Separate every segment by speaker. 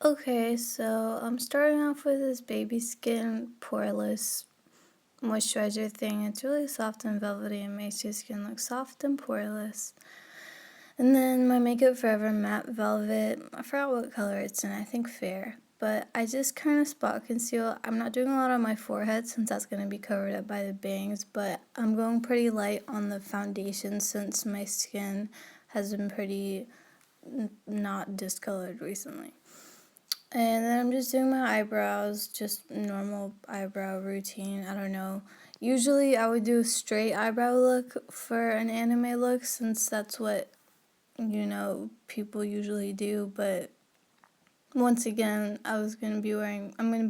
Speaker 1: Okay, so I'm starting off with this baby skin poreless moisturizer thing. It's really soft and velvety and makes your skin look soft and poreless. And then my Makeup Forever matte velvet. I forgot what color it's in. I think fair. But I just kind of spot conceal. I'm not doing a lot on my forehead since that's going to be covered up by the bangs, but I'm going pretty light on the foundation since my skin has been pretty not discolored recently. And then I'm just doing my eyebrows, just normal eyebrow routine. I don't know. Usually I would do a straight eyebrow look for an anime look since that's what, people usually do. But once again, I'm going to be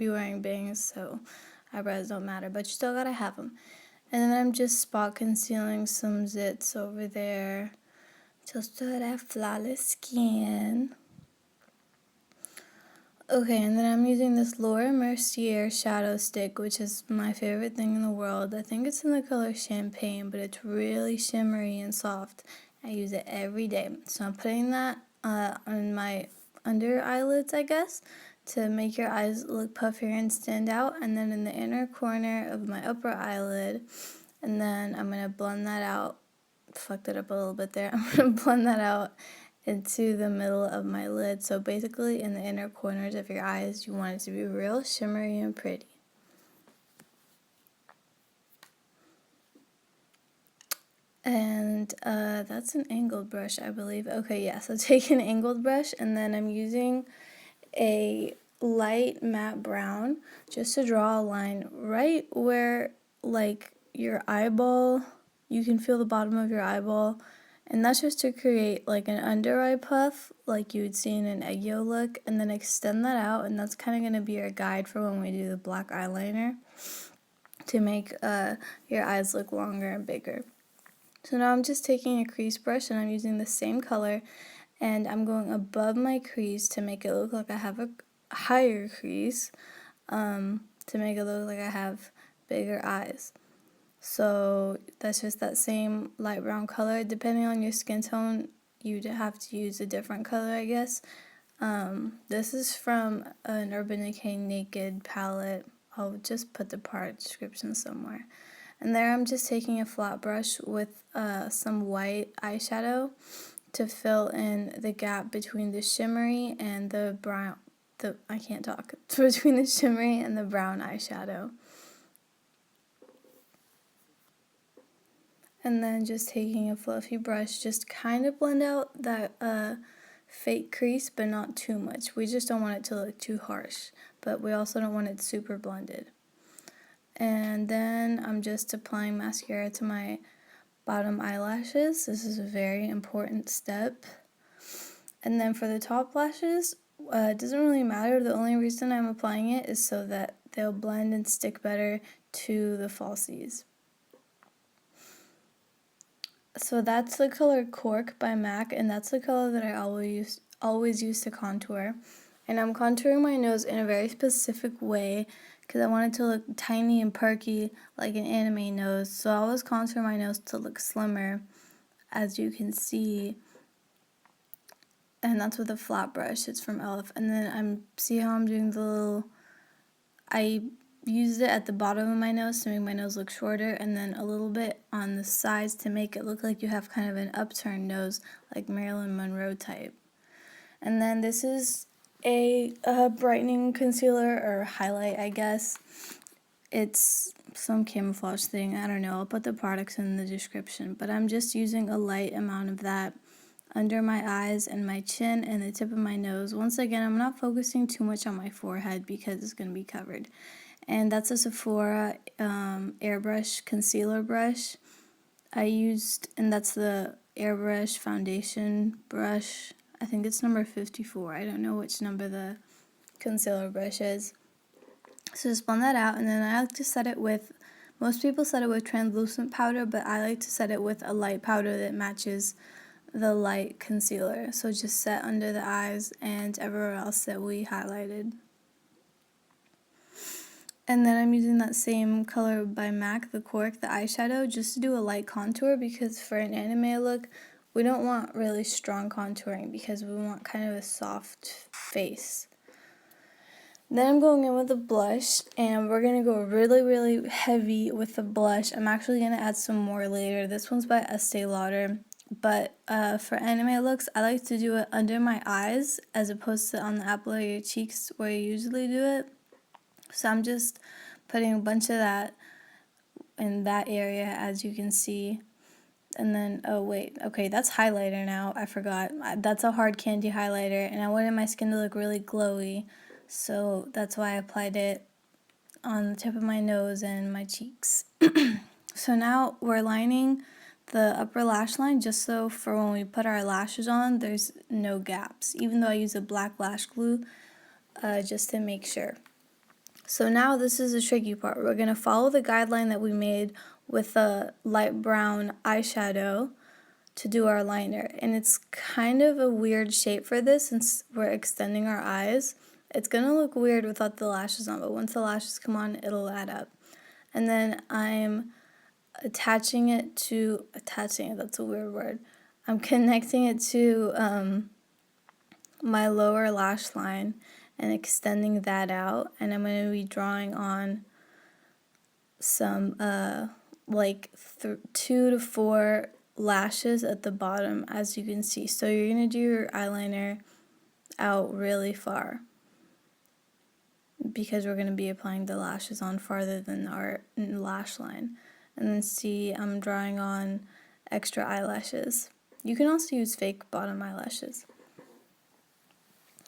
Speaker 1: wearing bangs, so eyebrows don't matter, but you still gotta have them. And then I'm just spot concealing some zits over there just to have flawless skin. Okay, and then I'm using this Laura Mercier shadow stick, which is my favorite thing in the world. I think it's in the color Champagne, but it's really shimmery and soft. I use it every day. So I'm putting that on my under eyelids, I guess, to make your eyes look puffier and stand out. And then in the inner corner of my upper eyelid. And then I'm going to blend that out. Fucked it up a little bit there. I'm going to blend that out into the middle of my lid. So basically in the inner corners of your eyes, you want it to be real shimmery and pretty. And that's an angled brush, I believe. Okay, yeah, so take an angled brush, and then I'm using a light matte brown just to draw a line right where, like, your eyeball, you can feel the bottom of your eyeball. And that's just to create like an under eye puff like you would see in an egg yolk look, and then extend that out, and that's kind of going to be our guide for when we do the black eyeliner to make your eyes look longer and bigger. So now I'm just taking a crease brush and I'm using the same color, and I'm going above my crease to make it look like I have a higher crease, to make it look like I have bigger eyes. So that's just that same light brown color. Depending on your skin tone, you'd have to use a different color, I guess. This is from an Urban Decay Naked palette. I'll just put the part description somewhere. And there I'm just taking a flat brush with some white eyeshadow to fill in the gap between the shimmery and the brown, between the shimmery and the brown eyeshadow. And then just taking a fluffy brush, just kind of blend out that fake crease, but not too much. We just don't want it to look too harsh, but we also don't want it super blended. And then I'm just applying mascara to my bottom eyelashes. This is a very important step. And then for the top lashes, it doesn't really matter. The only reason I'm applying it is so that they'll blend and stick better to the falsies. So that's the color Cork by MAC, and that's the color that I always use to contour. And I'm contouring my nose in a very specific way because I want it to look tiny and perky like an anime nose. So I always contour my nose to look slimmer, as you can see. And that's with a flat brush. It's from e.l.f. And then see how I'm doing the little, I used it at the bottom of my nose to make my nose look shorter, and then a little bit on the sides to make it look like you have kind of an upturned nose, like Marilyn Monroe type. And then this is a brightening concealer or highlight, I guess. It's some camouflage thing, I don't know. I'll put the products in the description, but I'm just using a light amount of that under my eyes and my chin and the tip of my nose. Once again, I'm not focusing too much on my forehead because it's going to be covered. And that's a Sephora airbrush concealer brush and that's the airbrush foundation brush. I think it's number 54. I don't know which number the concealer brush is. So just blend that out, and then I like to set it with, most people set it with translucent powder, but I like to set it with a light powder that matches the light concealer. So just set under the eyes and everywhere else that we highlighted. And then I'm using that same color by MAC, the Cork, the eyeshadow, just to do a light contour, because for an anime look, we don't want really strong contouring because we want kind of a soft face. Then I'm going in with a blush, and we're going to go really, really heavy with the blush. I'm actually going to add some more later. This one's by Estee Lauder. But for anime looks, I like to do it under my eyes as opposed to on the apple of your cheeks where you usually do it. So I'm just putting a bunch of that in that area, as you can see. And then, oh wait, okay, that's highlighter now. I forgot. That's a hard candy highlighter, and I wanted my skin to look really glowy. So that's why I applied it on the tip of my nose and my cheeks. So now we're lining the upper lash line just so for when we put our lashes on, there's no gaps, even though I use a black lash glue just to make sure. So now this is the tricky part. We're going to follow the guideline that we made with a light brown eyeshadow to do our liner. And it's kind of a weird shape for this since we're extending our eyes. It's going to look weird without the lashes on, but once the lashes come on, it'll add up. And then I'm that's a weird word. I'm connecting it to my lower lash line and extending that out. And I'm going to be drawing on some like 2 to 4 lashes at the bottom, as you can see. So you're going to do your eyeliner out really far because we're going to be applying the lashes on farther than our lash line. And then see, I'm drawing on extra eyelashes. You can also use fake bottom eyelashes.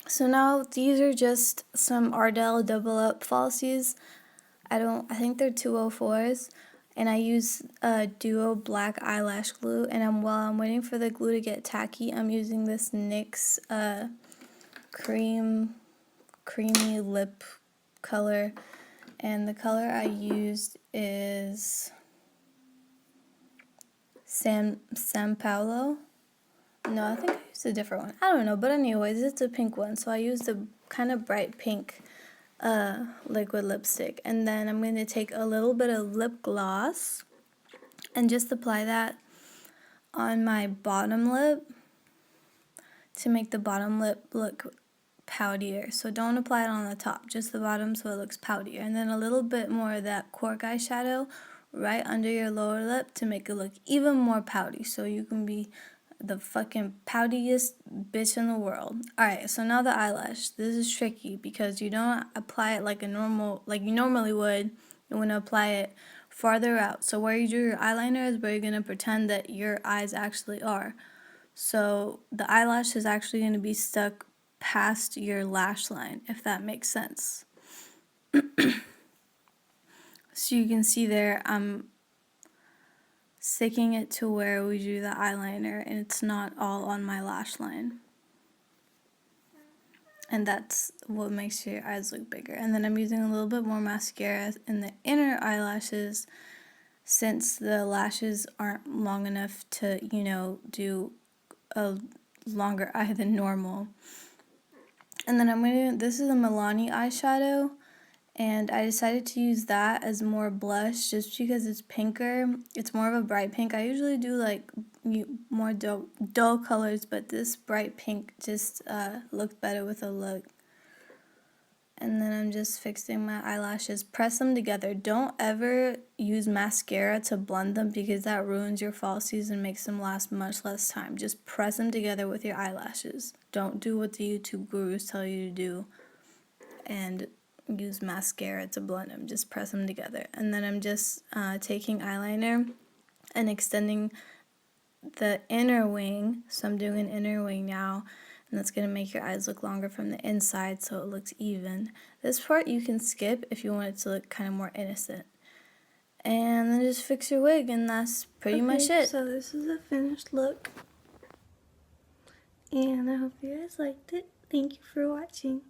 Speaker 1: So now these are just some Ardell double up falsies. I think they're 204s. And I use a Duo black eyelash glue. And while I'm waiting for the glue to get tacky, I'm using this NYX creamy lip color. And the color I used is San Paulo. No, I think I used a different one. I don't know, but anyways, it's a pink one. So I used a kind of bright pink liquid lipstick. And then I'm going to take a little bit of lip gloss and just apply that on my bottom lip to make the bottom lip look poutier. So don't apply it on the top, just the bottom so it looks poutier. And then a little bit more of that cork eyeshadow right under your lower lip to make it look even more pouty so you can be the fucking poutiest bitch in the world. Alright, so now the eyelash. This is tricky because you don't apply it like you normally would. You want to apply it farther out. So where you do your eyeliner is where you're going to pretend that your eyes actually are. So the eyelash is actually going to be stuck past your lash line, if that makes sense. So you can see there, I'm sticking it to where we do the eyeliner, and it's not all on my lash line. And that's what makes your eyes look bigger. And then I'm using a little bit more mascara in the inner eyelashes since the lashes aren't long enough to, do a longer eye than normal. And then this is a Milani eyeshadow, and I decided to use that as more blush just because it's pinker. It's more of a bright pink. I usually do like more dull colors, but this bright pink just looked better with a look. And then I'm just fixing my eyelashes. Press them together. Don't ever use mascara to blend them because that ruins your falsies and makes them last much less time. Just press them together with your eyelashes. Don't do what the YouTube gurus tell you to do and use mascara to blend them. Just press them together. And then I'm just taking eyeliner and extending the inner wing. So I'm doing an inner wing now. And that's going to make your eyes look longer from the inside so it looks even. This part you can skip if you want it to look kind of more innocent. And then just fix your wig, and that's pretty much it. So this is a finished look. And I hope you guys liked it. Thank you for watching.